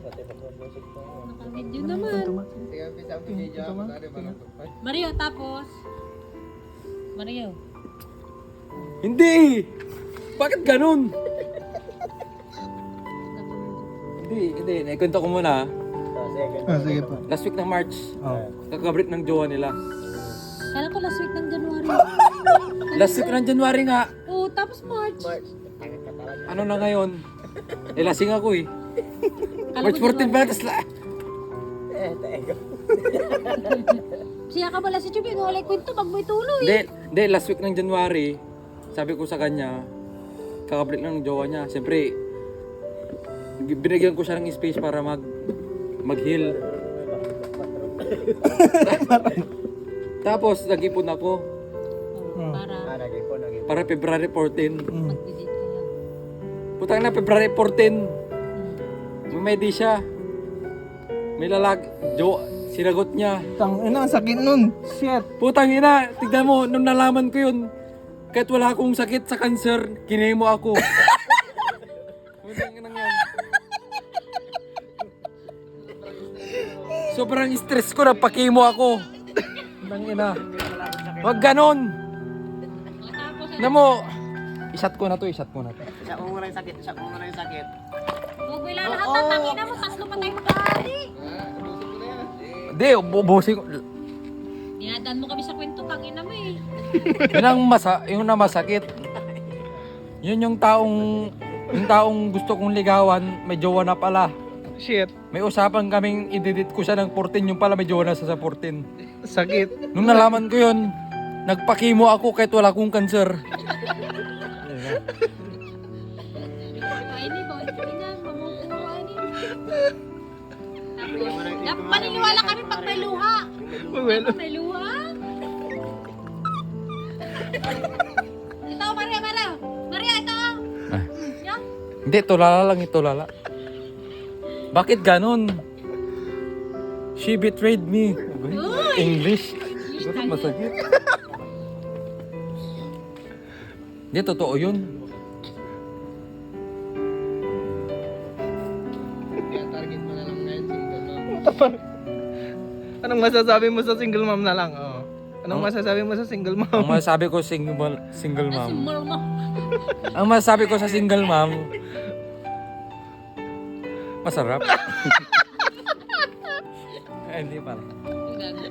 Naka-video naman. Mario, tapos? Mario. Hindi! Bakit ganun? Hindi. Naikwento ko muna. Sige po. Last week ng March, Oh. kakabrit ng jowa nila. Kala ko last week ng January. Last week ng January nga. Oo, tapos March. Ano na ngayon? Lasing ako eh. Kala March ko 14 pa, tas Siya ka pala si Chubby, walay kwento pag may tuloy. Hindi, last week ng January, sabi ko sa kanya, kakablit lang ng jowa niya. Siyempre, binigyan ko siya ng space para mag-heal. Tapos, nag-ipon ako para February 14. Mag-delete kayo. Putang na, February 14. May di siya. May sinagot niya. Tang ina, sakit nun. Shit. Putang ina, tignan mo, nung nalaman ko yun, kahit wala akong sakit sa cancer, kinemo ako. Putang ina yan. Sobrang stress ko, napakimo ako. Putang ina. Wag ganon. Tignan mo, isat ko na to. Isa ko muna yung sakit. Huwag mo lahat ang tangina mo, tatlo pa tayo magkahari. Hindi, bubusin ko. Dinadaan mo kami sa kwento, tangina mo eh. Yung na masakit. Yun yung taong gusto kong ligawan, may jowa na pala. Shit. May usapan kaming i-delete ko siya ng 14, yung pala may jowa na sa 14. Sakit. Nung nalaman ko yun, nagpakimo ako kahit wala akong cancer. Ay, ni ba? Ina, mamukuha ni. Tapos, paniniwala kami pag may luha. Ano, may luha? Ito, Maria. Maria, ito. Ah. Yan. Hindi, tulala lang ito, lala. Bakit ganon? She betrayed me. English. Bakit masakit? Hindi, totoo yun. Target mo na lang ngayon, single mom. Anong masasabi mo sa single mom na lang? Oh. Anong masasabi mo sa single mom? Ang masasabi ko single Kasi mom. mo. Ang masasabi ko sa single mom, masarap. Hindi pala. Gago.